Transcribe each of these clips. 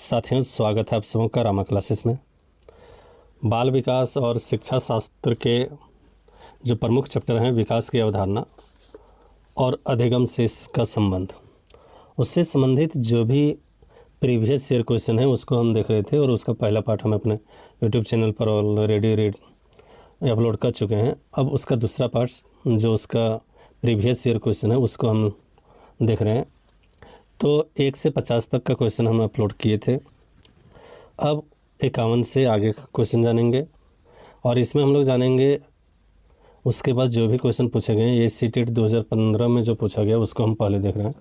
साथियों, स्वागत है आप सबों का रामा क्लासेस में। बाल विकास और शिक्षा शास्त्र के जो प्रमुख चैप्टर हैं, विकास की अवधारणा और अधिगम से इसका संबंध, उससे संबंधित जो भी प्रीवियस ईयर क्वेश्चन है उसको हम देख रहे थे और उसका पहला पार्ट हम अपने यूट्यूब चैनल पर ऑलरेडी अपलोड कर चुके हैं। अब उसका दूसरा पार्ट जो उसका प्रीवियस ईयर क्वेश्चन है उसको हम देख रहे हैं। तो 1 से 50 तक का क्वेश्चन हम अपलोड किए थे। अब 51 से आगे का क्वेश्चन जानेंगे और इसमें हम लोग जानेंगे उसके बाद जो भी क्वेश्चन पूछे गए। ये सीटेट 2015 में जो पूछा गया उसको हम पहले देख रहे हैं।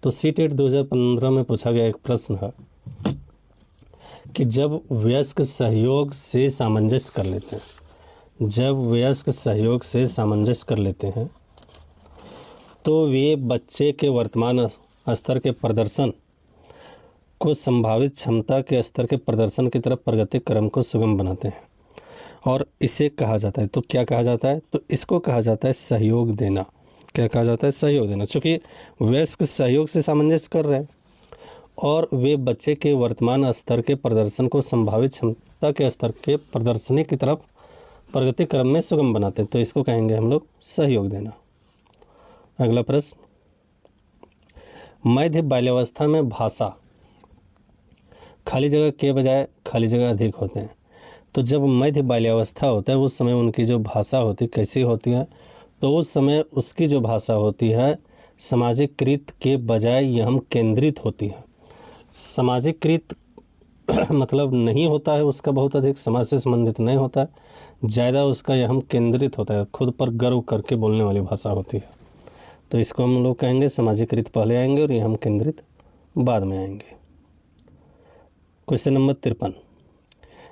तो सीटेट 2015 में पूछा गया एक प्रश्न है कि जब वयस्क सहयोग से सामंजस्य कर लेते हैं, जब वयस्क सहयोग से सामंजस्य कर लेते हैं तो वे बच्चे के वर्तमान स्तर के प्रदर्शन को संभावित क्षमता के स्तर के प्रदर्शन की तरफ प्रगति क्रम को सुगम बनाते हैं और इसे कहा जाता है। तो क्या कहा जाता है? तो इसको कहा जाता है सहयोग देना। क्या कहा जाता है? सहयोग देना। चूँकि वयस्क सहयोग से सामंजस्य कर रहे हैं और वे बच्चे के वर्तमान स्तर के प्रदर्शन को संभावित क्षमता के स्तर के प्रदर्शनी की तरफ प्रगति क्रम में सुगम बनाते हैं, तो इसको कहेंगे हम लोग सहयोग देना। अगला प्रश्न, मध्य बाल्यावस्था में भाषा खाली जगह के बजाय खाली जगह अधिक होते हैं। तो जब मध्य बाल्यावस्था होता है उस समय उनकी जो भाषा होती कैसी होती है? तो उस समय उसकी जो भाषा होती है सामाजिकृत के बजाय यह केंद्रित होती है। सामाजिकृत मतलब नहीं होता है उसका बहुत अधिक, समाज से संबंधित नहीं होता है, ज़्यादा उसका यह केंद्रित होता है, खुद पर गर्व करके बोलने वाली भाषा होती है। तो इसको हम लोग कहेंगे सामाजिकृत पहले आएंगे और यह हम केंद्रित बाद में आएंगे। क्वेश्चन नंबर 53,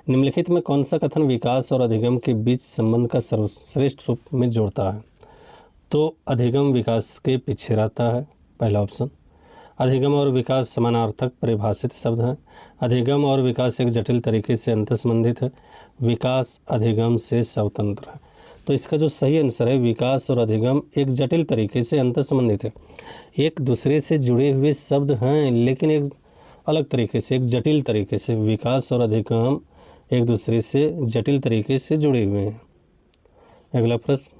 निम्नलिखित में कौन सा कथन विकास और अधिगम के बीच संबंध का सर्वश्रेष्ठ रूप में जोड़ता है? तो अधिगम विकास के पीछे रहता है, पहला ऑप्शन। अधिगम और विकास समानार्थक परिभाषित शब्द हैं। अधिगम और विकास एक जटिल तरीके से अंतर्संबंधित है, विकास अधिगम से स्वतंत्र है। तो इसका जो सही आंसर है, विकास और अधिगम एक जटिल तरीके से अंतर्संबंधित है। एक दूसरे से जुड़े हुए शब्द हैं लेकिन एक अलग तरीके से, एक जटिल तरीके से। विकास और अधिगम एक दूसरे से जटिल तरीके से जुड़े हुए हैं। अगला प्रश्न,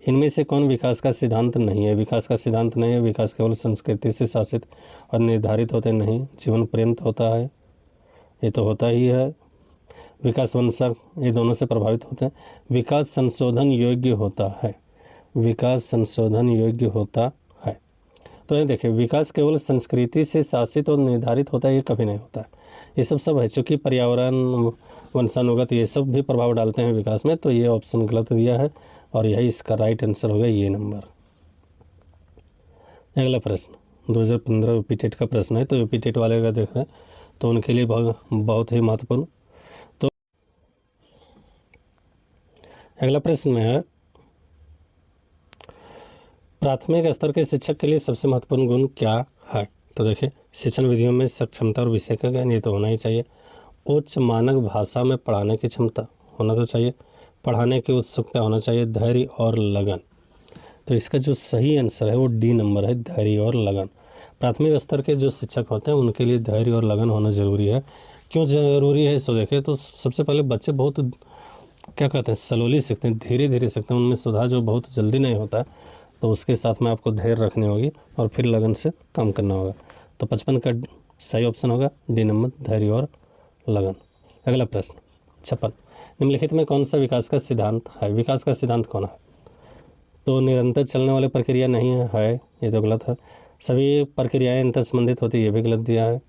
इनमें से कौन विकास का सिद्धांत नहीं है? विकास का सिद्धांत नहीं है। विकास केवल संस्कृति से शासित और निर्धारित होते नहीं, जीवन पर्यंत होता है, ये तो होता ही है। विकास वंशक, ये दोनों से प्रभावित होते हैं। विकास संशोधन योग्य होता है, विकास संशोधन योग्य होता है। तो ये देखिए, विकास केवल संस्कृति से शासित और निर्धारित होता है, ये कभी नहीं होता है। ये सब है, चूँकि पर्यावरण, वंशानुगत, ये सब भी प्रभाव डालते हैं विकास में। तो ये ऑप्शन गलत दिया है और यही इसका राइट आंसर होगा, ये नंबर। अगला प्रश्न 2015 यूपी टेट का प्रश्न है। तो यूपी टेट वाले का देख रहे हैं तो उनके लिए बहुत ही महत्वपूर्ण। तो अगला प्रश्न में है, प्राथमिक स्तर के शिक्षक के लिए सबसे महत्वपूर्ण गुण क्या है? तो देखिए, शिक्षण विधियों में सक्षमता और विषय का ज्ञान, ये तो होना ही चाहिए। उच्च मानक भाषा में पढ़ाने की क्षमता होना तो चाहिए, पढ़ाने की उत्सुकता होना चाहिए, धैर्य और लगन। तो इसका जो सही आंसर है वो डी नंबर है, धैर्य और लगन। प्राथमिक स्तर के जो शिक्षक होते हैं उनके लिए धैर्य और लगन होना ज़रूरी है। क्यों ज़रूरी है इसको देखें तो सबसे पहले बच्चे बहुत क्या कहते हैं, स्लोली सीखते हैं, धीरे धीरे सीखते हैं, उनमें सुधार जो बहुत जल्दी नहीं होता है। तो उसके साथ में आपको धैर्य रखनी होगी और फिर लगन से काम करना होगा। तो 55 का सही ऑप्शन होगा डी नंबर, धैर्य और लगन। अगला प्रश्न 56, निम्नलिखित में कौन सा विकास का सिद्धांत है? विकास का सिद्धांत कौन है? तो निरंतर चलने वाली प्रक्रिया नहीं है, ये तो गलत है। सभी प्रक्रियाएं अंतर संबंधित होती है, ये भी गलत दिया है।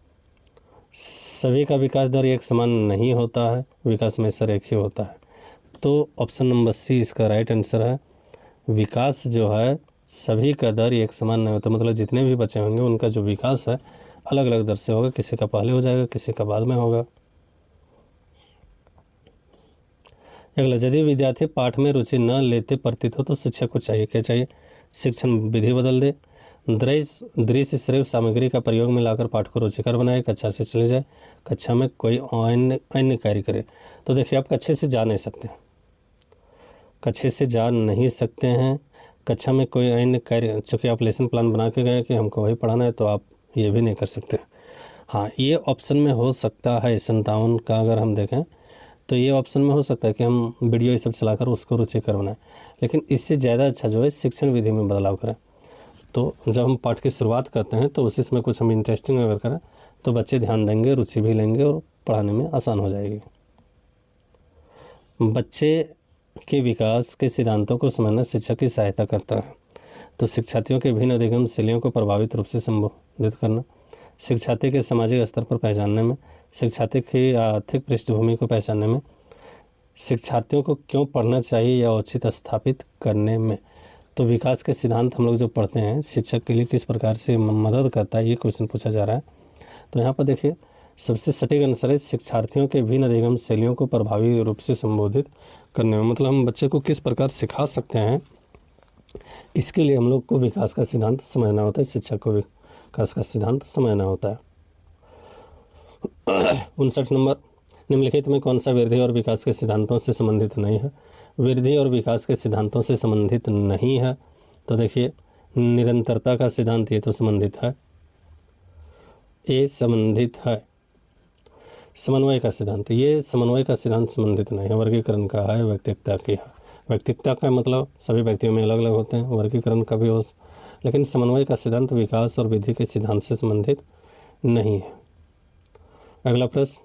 सभी का विकास दर एक समान नहीं होता है, विकास में रेखीय होता है। तो ऑप्शन नंबर सी इसका राइट आंसर है। विकास जो है सभी का दर एक समान नहीं होता, मतलब जितने भी बच्चे होंगे उनका जो विकास है अलग अलग दर से होगा, किसी का पहले हो जाएगा, किसी का बाद में होगा। अगला, यदि विद्यार्थी पाठ में रुचि न लेते प्रतीत हो तो शिक्षक को चाहिए, क्या चाहिए? शिक्षण विधि बदल दे, दृश्य श्रव्य सामग्री का प्रयोग में लाकर पाठ को रुचिकर बनाए, कक्षा से चले जाए, कक्षा में कोई अन्य कार्य करे। तो देखिए, आप कक्षा से जा नहीं सकते, कक्षा से जा नहीं सकते हैं, कक्षा में कोई अन्य कार्य, चूँकि आप लेसन प्लान बना के गए कि हमको वही पढ़ाना है, तो आप ये भी नहीं कर सकते। हाँ, ये ऑप्शन में हो सकता है 57 का अगर हम देखें तो ये ऑप्शन में हो सकता है कि हम वीडियो ये सब चलाकर उसको रुचिकर बनाएं, लेकिन इससे ज़्यादा अच्छा जो है शिक्षण विधि में बदलाव करें। तो जब हम पाठ की शुरुआत करते हैं तो उसी में कुछ हम इंटरेस्टिंग अगर करें तो बच्चे ध्यान देंगे, रुचि भी लेंगे और पढ़ाने में आसान हो जाएगी। बच्चे के विकास के सिद्धांतों को समझना शिक्षक की सहायता करता है। तो शिक्षार्थियों के भिन्न अधिगम शैलियों को प्रभावित रूप से संबोधित करना, शिक्षार्थी के सामाजिक स्तर पर पहचानने में, शिक्षार्थी की आर्थिक पृष्ठभूमि को पहचानने में, शिक्षार्थियों को क्यों पढ़ना चाहिए या औचित्य स्थापित करने में। तो विकास के सिद्धांत हम लोग जो पढ़ते हैं शिक्षक के लिए किस प्रकार से मदद करता है, ये क्वेश्चन पूछा जा रहा है। तो यहाँ पर देखिए सबसे सटीक आंसर है शिक्षार्थियों के भिन्न अधिगम शैलियों को प्रभावी रूप से संबोधित करने में। मतलब हम बच्चे को किस प्रकार सिखा सकते हैं, इसके लिए हम लोग को विकास का सिद्धांत समझना होता है, शिक्षक को विकास का सिद्धांत समझना होता है। 59 नंबर, निम्नलिखित में कौन सा वृद्धि और विकास के सिद्धांतों से संबंधित नहीं है। वृद्धि और विकास के सिद्धांतों से संबंधित नहीं है। तो देखिए निरंतरता का सिद्धांत ये तो संबंधित है, ये संबंधित है। समन्वय का सिद्धांत, ये समन्वय का सिद्धांत संबंधित नहीं है। वर्गीकरण का है, व्यक्तिकता की है। व्यक्तिकता का मतलब सभी व्यक्तियों में अलग अलग होते हैं, वर्गीकरण का भी हो, लेकिन समन्वय का सिद्धांत विकास और वृद्धि के सिद्धांत से संबंधित नहीं है। अगला प्रश्न,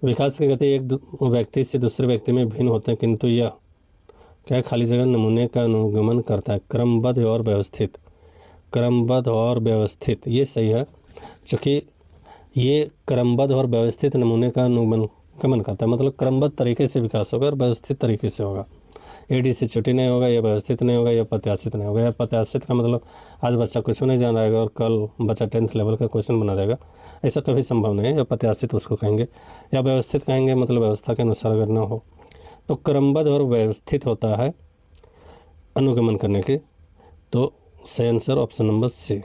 विकास की गति एक व्यक्ति से दूसरे व्यक्ति में भिन्न होते हैं, किंतु यह क्या खाली जगह नमूने का अनुगमन करता है। क्रमबद्ध और व्यवस्थित, क्रमबद्ध और व्यवस्थित, ये सही है, क्योंकि ये क्रमबद्ध और व्यवस्थित नमूने का अनुगमन करता है। मतलब क्रमबद्ध तरीके से विकास होगा और व्यवस्थित तरीके से होगा। एडी से छुट्टी नहीं होगा, या व्यवस्थित नहीं होगा, या प्रत्याशित नहीं होगा। या प्रत्याशित का मतलब आज बच्चा कुछ नहीं जान रहेगा और कल बच्चा 10th लेवल का क्वेश्चन बना देगा, ऐसा कभी संभव नहीं है। या प्रत्याशित उसको कहेंगे, या व्यवस्थित कहेंगे, मतलब व्यवस्था के अनुसार अगर ना हो। तो क्रमबद्ध और व्यवस्थित होता है अनुगमन करने के। तो सही आंसर ऑप्शन नंबर सी।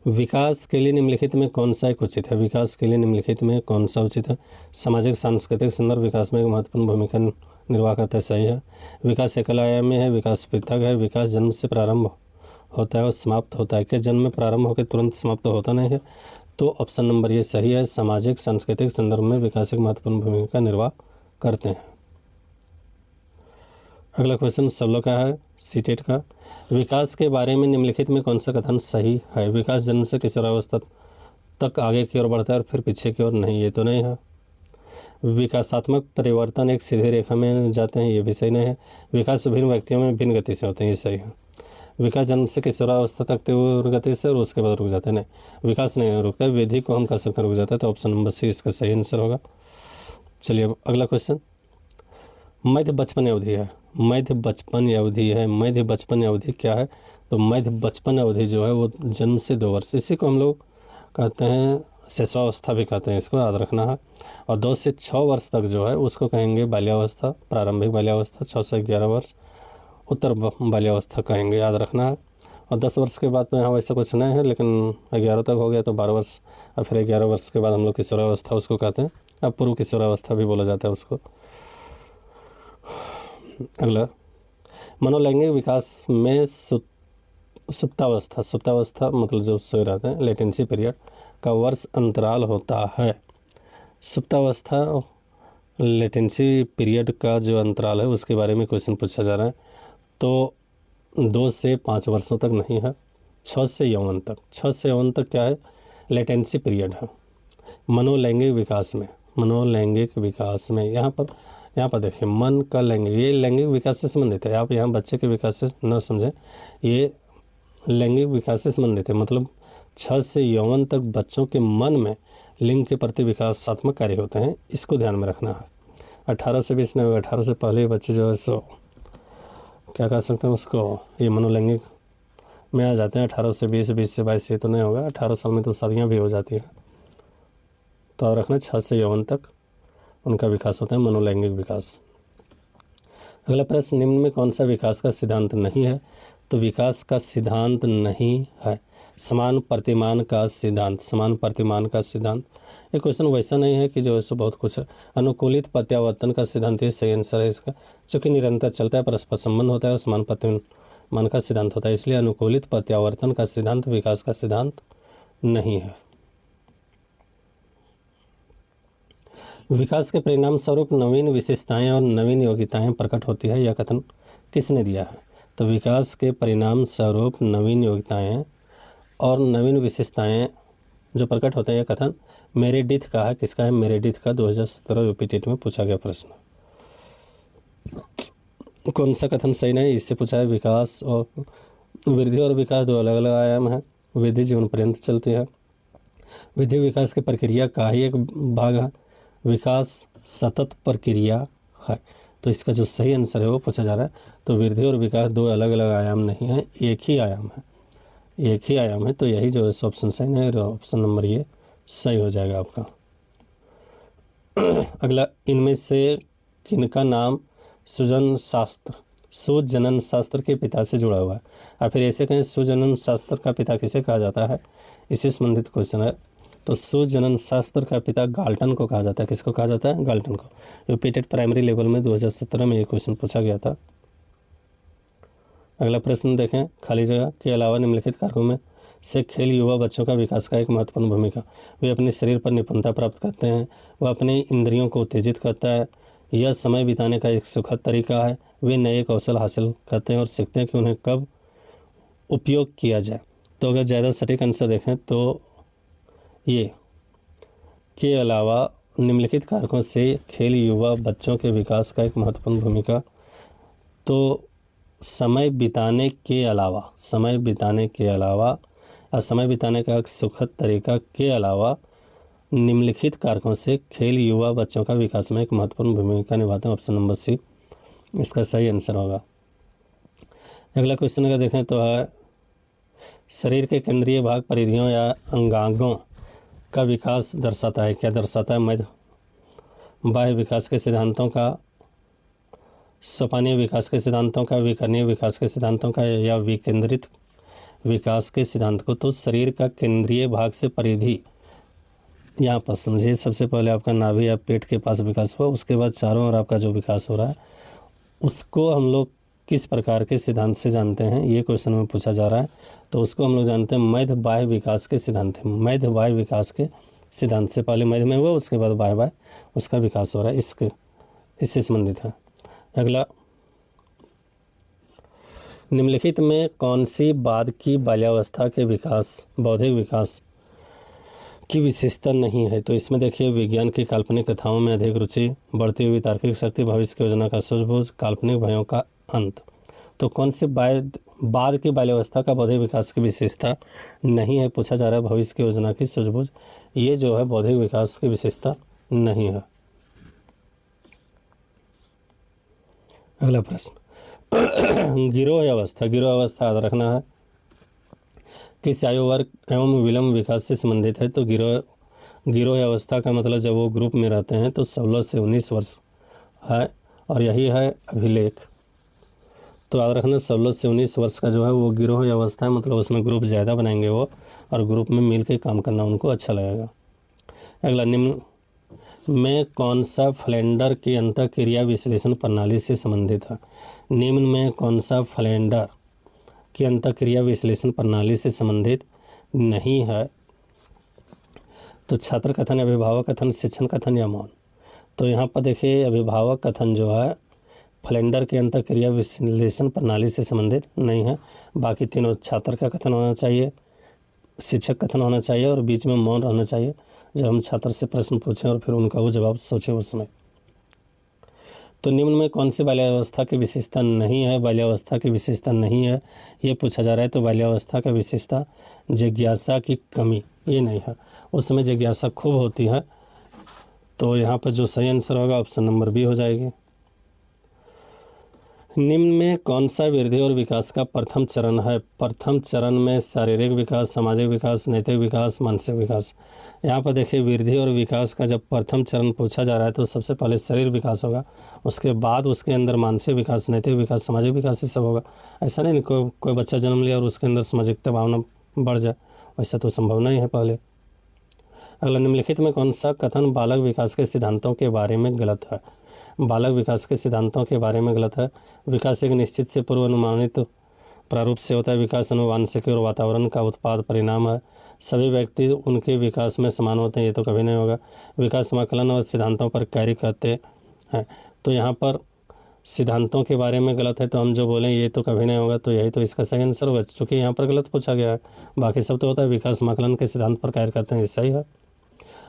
विकास के लिए निम्नलिखित में कौन सा एक उचित है। विकास के लिए निम्नलिखित में कौन सा उचित है। सामाजिक सांस्कृतिक संदर्भ विकास में एक महत्वपूर्ण भूमिका निर्वाह करता है, सही है। विकास एकल आयामी है, विकास पृथक है। विकास जन्म से प्रारंभ होता है और समाप्त होता है। क्या जन्म में प्रारंभ होकर तुरंत समाप्त होता नहीं है। तो ऑप्शन नंबर ये सही है, सामाजिक सांस्कृतिक संदर्भ में विकास एक महत्वपूर्ण भूमिका निर्वाह करते हैं। अगला क्वेश्चन 16 का है, सीटेट का। विकास के बारे में निम्नलिखित में कौन सा कथन सही है। विकास जन्म से किशोरावस्था तक आगे की ओर बढ़ता है और फिर पीछे की ओर नहीं, ये तो नहीं है। विकासात्मक परिवर्तन एक सीधी रेखा में जाते हैं, ये भी सही नहीं है। विकास विभिन्न व्यक्तियों में भिन्न गति से होते हैं, ये सही है। विकास जन्म से किशोरावस्था तक तीव्र गति से और उसके बाद रुक जाते हैं, नहीं विकास नहीं रुकता है। विधि को हम कर सकते हैं रुक जाता है। तो ऑप्शन नंबर सी इसका सही आंसर होगा। चलिए अब अगला क्वेश्चन, मध्य बचपन अवधि है। मध्य बचपन अवधि है, मध्य बचपन अवधि क्या है। तो मध्य बचपन अवधि जो है वो जन्म से 2 वर्ष, इसी को हम लोग कहते हैं शिशुअवस्था भी कहते हैं, इसको याद रखना है। और 2 से 6 वर्ष तक जो है उसको कहेंगे बाल्यावस्था, प्रारंभिक बाल्यावस्था। 6 से 11 वर्ष उत्तर बाल्यावस्था कहेंगे, याद रखना है। और 10 वर्ष के बाद तो यहाँ वैसा कुछ नहीं है, लेकिन 11 तक हो गया तो 12 वर्ष, और फिर 11 वर्ष के बाद हम लोग किशोरावस्था उसको कहते हैं। अब पूर्व किशोरावस्था भी बोला जाता है उसको। अगला, मनोलैंगिक विकास में सुप्तावस्था, सुप्तावस्था मतलब जो सोए रहते हैं, लेटेंसी पीरियड का वर्ष अंतराल होता है। सुप्तावस्था लेटेंसी पीरियड का जो अंतराल है उसके बारे में क्वेश्चन पूछा जा रहा है। तो 2 से 5 वर्षों तक नहीं है, 6 से यौवन तक। 6 से यौवन तक क्या है, लेटेंसी पीरियड है मनोलैंगिक विकास में। मनोलैंगिक विकास में यहाँ पर देखिए मन का लैंगिक, ये लैंगिक विकास से संबंधित है। आप यहाँ बच्चे के विकास से न समझें, ये लैंगिक विकास से संबंधित है। मतलब 6 से यौवन तक बच्चों के मन में लिंग के प्रति विकासात्मक कार्य होते हैं, इसको ध्यान में रखना है। 18 से 20 नहीं होगा, 18 से पहले बच्चे जो है सो क्या कह सकते हैं उसको, ये मनोलैंगिक में आ जाते हैं। 18 से 20, 20 से 22 ये तो नहीं होगा। 18 साल में तो शादियाँ भी हो जाती है। तो याद रखना 6 से यौवन तक उनका विकास होता है, मनोलैंगिक विकास। अगला प्रश्न, निम्न में कौन सा विकास का सिद्धांत नहीं है। तो विकास का सिद्धांत नहीं है समान प्रतिमान का सिद्धांत। समान प्रतिमान का सिद्धांत, ये क्वेश्चन वैसा नहीं है कि जो है सो बहुत कुछ है। अनुकूलित प्रत्यावर्तन का सिद्धांत ये सही आंसर है इसका, चूँकि निरंतर चलता है, परस्पर संबंध होता है और समान प्रतिमान का सिद्धांत होता है, इसलिए अनुकूलित प्रत्यावर्तन का सिद्धांत विकास का सिद्धांत नहीं है। विकास के परिणाम स्वरूप नवीन विशेषताएं और नवीन योग्यताएं प्रकट होती है, यह कथन किसने दिया है? तो विकास के परिणाम स्वरूप नवीन योग्यताएं और नवीन विशेषताएं जो प्रकट होते हैं, यह कथन मेरेडिथ का है। किसका है? मेरेडिथ का। 2017 यूपी टेट में पूछा गया प्रश्न। कौन सा कथन सही नहीं? इससे पूछा है विकास और वृद्धि और विकास दो अलग अलग आयाम है। वृद्धि जीवन पर्यंत चलती है। वृद्धि विकास की प्रक्रिया का ही एक भाग है। विकास सतत प्रक्रिया है। तो इसका जो सही आंसर है वो पूछा जा रहा है। तो वृद्धि और विकास दो अलग अलग आयाम नहीं है, एक ही आयाम है, एक ही आयाम है। तो यही जो है ऑप्शन सही है, ऑप्शन नंबर ये सही हो जाएगा आपका। अगला, इनमें से किनका नाम सुजनन शास्त्र के पिता से जुड़ा हुआ है? या फिर ऐसे कहें सुजनन शास्त्र का पिता किसे कहा जाता है? इससे संबंधित क्वेश्चन है। तो सुजनन शास्त्र का पिता गाल्टन को कहा जाता है। किसको कहा जाता है? गाल्टन को। यूपी टेट प्राइमरी लेवल में 2017 में ये क्वेश्चन पूछा गया था। अगला प्रश्न देखें, खाली जगह के अलावा निम्नलिखित कारकों में से खेल युवा बच्चों का विकास का एक महत्वपूर्ण भूमिका। वे अपने शरीर पर निपुणता प्राप्त करते हैं, वह अपने इंद्रियों को उत्तेजित करता है, यह समय बिताने का एक सुखद तरीका है, वे नए कौशल हासिल करते हैं और सीखते हैं कि उन्हें कब उपयोग किया जाए। तो अगर ज़्यादा सटीक आंसर देखें तो ये के अलावा निम्नलिखित कारकों से खेल युवा बच्चों के विकास का एक महत्वपूर्ण भूमिका। तो समय बिताने के अलावा और समय बिताने का एक सुखद तरीका के अलावा निम्नलिखित कारकों से खेल युवा बच्चों का विकास में एक महत्वपूर्ण भूमिका निभाते हैं। ऑप्शन नंबर सी इसका सही आंसर होगा। अगला क्वेश्चन अगर देखें तो है शरीर के केंद्रीय भाग परिधियों या अंगांगों का विकास दर्शाता है। क्या दर्शाता है? मध्य बाह्य विकास के सिद्धांतों का, सोपानीय विकास के सिद्धांतों का, विकर्णीय विकास के सिद्धांतों का या विकेंद्रित विकास के सिद्धांत को। तो शरीर का केंद्रीय भाग से परिधि यहाँ पर समझिए, सबसे पहले आपका नाभि या पेट के पास विकास हुआ, उसके बाद चारों ओर आपका जो विकास हो रहा है उसको हम लोग किस प्रकार के सिद्धांत से जानते हैं, ये क्वेश्चन में पूछा जा रहा है। तो उसको हम लोग जानते हैं मध्य बाह्य विकास के सिद्धांत है। मध्य बाह्य विकास के सिद्धांत से पहले मध्य में हुआ, उसके बाद बाह्य उसका विकास हो रहा है, इससे संबंधित है। अगला, निम्नलिखित में कौन सी बाद की बाल्यावस्था के विकास बौद्धिक विकास की विशेषता नहीं है? तो इसमें देखिए विज्ञान की काल्पनिक कथाओं में अधिक रुचि, बढ़ती हुई तार्किक शक्ति, भविष्य की योजना का सूझबूझ, काल्पनिक भयों का अंत। तो कौन से बाद की बाल्यावस्था का बौद्धिक विकास की विशेषता नहीं है? पूछा जा रहा है भविष्य की योजना की सूझबूझ। ये जो है बौद्धिक विकास की विशेषता नहीं है। अगला प्रश्न, गिरोह अवस्था याद रखना है किस आयु वर्ग एवं विलंब विकास से संबंधित है? तो गिरोह अवस्था का मतलब जब वो ग्रुप में रहते हैं तो 16 से 19 वर्ष है और यही है अभिलेख। तो याद रखना 16 से 19 वर्ष का जो है वो गिरोह अवस्था है, मतलब उसमें ग्रुप ज़्यादा बनाएंगे वो और ग्रुप में मिल के काम करना उनको अच्छा लगेगा। अगला, निम्न में कौन सा फ्लेंडर की अंतःक्रिया विश्लेषण प्रणाली से संबंधित है? निम्न में कौन सा फ्लेंडर की अंतःक्रिया विश्लेषण प्रणाली से संबंधित नहीं है? तो छात्र कथन, अभिभावक कथन, शिक्षण कथन या मौन। तो यहाँ पर देखिए अभिभावक कथन जो है फ्लेंडर की अंतःक्रिया विश्लेषण प्रणाली से संबंधित नहीं है। बाकी तीनों छात्र का कथन होना चाहिए, शिक्षक कथन होना चाहिए और बीच में मौन रहना चाहिए जब हम छात्र से प्रश्न पूछें और फिर उनका वो जवाब सोचें उस समय। तो निम्न में कौन सी बाल्यावस्था की विशेषता नहीं है? बाल्यावस्था की विशेषता नहीं है ये पूछा जा रहा है। तो बाल्यावस्था का विशेषता जिज्ञासा की कमी ये नहीं है, उस समय जिज्ञासा खूब होती है। तो यहाँ पर जो सही आंसर होगा ऑप्शन नंबर बी हो जाएगी। निम्न में कौन सा वृद्धि और विकास का प्रथम चरण है? प्रथम चरण में शारीरिक विकास, सामाजिक विकास, नैतिक विकास, मानसिक विकास। यहाँ पर देखिए वृद्धि और विकास का जब प्रथम चरण पूछा जा रहा है तो सबसे पहले शरीर विकास होगा, उसके बाद उसके अंदर मानसिक विकास, नैतिक विकास, सामाजिक विकास ये सब होगा। ऐसा नहीं कोई बच्चा जन्म लिया और उसके अंदर सामाजिकता भावना बढ़ जाए, ऐसा तो संभव नहीं है पहले। अगला, निम्नलिखित में कौन सा कथन बालक विकास के सिद्धांतों के बारे में गलत है? बालक विकास के सिद्धांतों के बारे में गलत है। विकास एक निश्चित से पूर्व अनुमानित प्रारूप से होता है। विकास अनुवांशिकी और वातावरण का उत्पाद परिणाम है। सभी व्यक्ति उनके विकास में समान होते हैं, ये तो कभी नहीं होगा। विकास समाकलन और सिद्धांतों पर कार्य करते हैं, तो यहाँ पर सिद्धांतों के बारे में गलत है, तो हम जो बोलें ये तो कभी नहीं होगा, तो यही तो इसका सही आंसर होगा, चूँकि यहाँ पर गलत पूछा गया है। बाकी सब तो होता है विकास समाकलन के सिद्धांत पर कार्य करते हैं, ये सही है।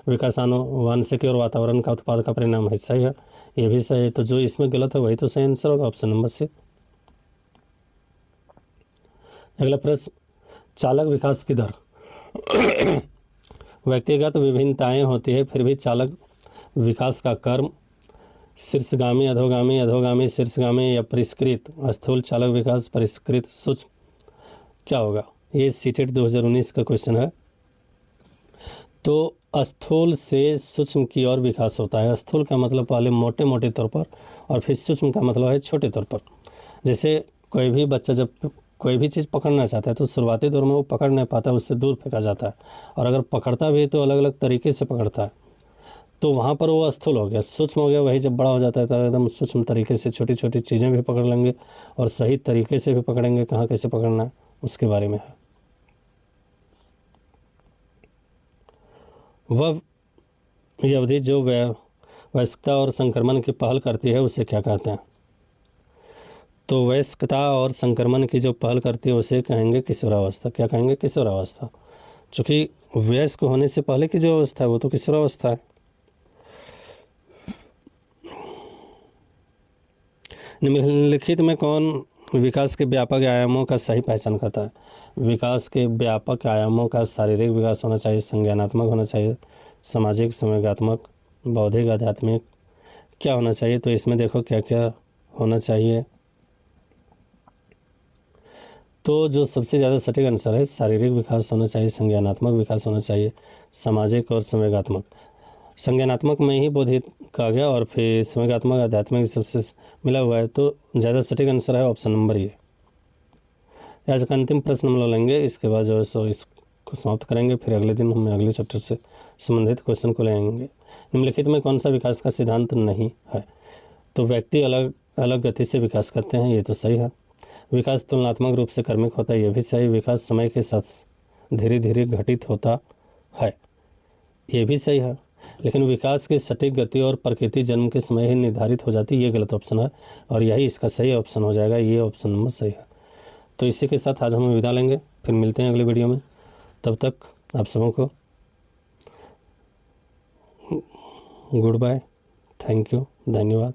विकास आनुवांशिकी और वातावरण का उत्पाद का परिणाम है, सही है, ये भी सही है। तो जो इसमें गलत है वही तो सही आंसर होगा, ऑप्शन नंबर सी। अगला प्रश्न, चालक विकास की दर। व्यक्तिगत विभिन्नताएं होती है, फिर भी चालक विकास का क्रम शीर्षगामी, अधोगामी, अधोगामी, शीर्षगामी या परिष्कृत, स्थूल चालक विकास, परिष्कृत, सूक्ष्म, क्या होगा? ये सीटेट 2019 का क्वेश्चन है। तो स्थूल से सूक्ष्म की ओर विकास होता है। स्थूल का मतलब पहले मोटे मोटे तौर पर, और फिर सूक्ष्म का मतलब है छोटे तौर पर। जैसे कोई भी बच्चा जब कोई भी चीज़ पकड़ना चाहता है तो शुरुआती दौर में वो पकड़ नहीं पाता, उससे दूर फेंका जाता है, और अगर पकड़ता भी है तो अलग अलग तरीके से पकड़ता है, तो वहाँ पर वो स्थूल हो गया। सूक्ष्म हो गया वही जब बड़ा हो जाता है तो एकदम सूक्ष्म तरीके से छोटी छोटी चीज़ें भी पकड़ लेंगे, और सही तरीके से भी पकड़ेंगे, कहाँ कैसे पकड़ना है उसके बारे में है। वह अवधि जो वयस्कता और संक्रमण की पहल करती है उसे क्या कहते हैं? तो वयस्कता और संक्रमण की जो पहल करती है उसे कहेंगे किशोरावस्था। क्या कहेंगे? किशोरावस्था। चूँकि वयस्क होने से पहले की जो अवस्था है वो तो किशोरावस्था है। निम्नलिखित में कौन विकास के व्यापक आयामों का सही पहचान करता है? विकास के व्यापक आयामों का शारीरिक विकास होना चाहिए, संज्ञानात्मक होना चाहिए, सामाजिक, संवेगात्मक, बौद्धिक, आध्यात्मिक, क्या होना चाहिए? तो इसमें देखो क्या क्या होना चाहिए। तो जो सबसे ज़्यादा सटीक आंसर है, शारीरिक विकास होना चाहिए, संज्ञानात्मक विकास होना चाहिए, सामाजिक और संवेगात्मक। संज्ञानात्मक में ही बौद्धिक कहा गया, और फिर संवेगात्मक, आध्यात्मिक सबसे मिला हुआ है, तो ज़्यादा सटीक आंसर है ऑप्शन नंबर ये। आज का अंतिम प्रश्न हम लोग लेंगे, इसके बाद जो है सो इसको समाप्त करेंगे, फिर अगले दिन हम अगले चैप्टर से संबंधित क्वेश्चन को लेंगे। निम्नलिखित में कौन सा विकास का सिद्धांत नहीं है? तो व्यक्ति अलग अलग गति से विकास करते हैं, ये तो सही है। विकास तुलनात्मक रूप से क्रमिक होता है, ये भी सही। विकास समय के साथ धीरे धीरे घटित होता है, ये भी सही है। लेकिन विकास की सटीक गति और प्रकृति जन्म के समय ही निर्धारित हो जाती है, ये गलत ऑप्शन है, और यही इसका सही ऑप्शन हो जाएगा, ये ऑप्शन नंबर सही है। तो इसी के साथ आज हम विदा लेंगे, फिर मिलते हैं अगले वीडियो में। तब तक आप सबों को गुड बाय, थैंक यू, धन्यवाद।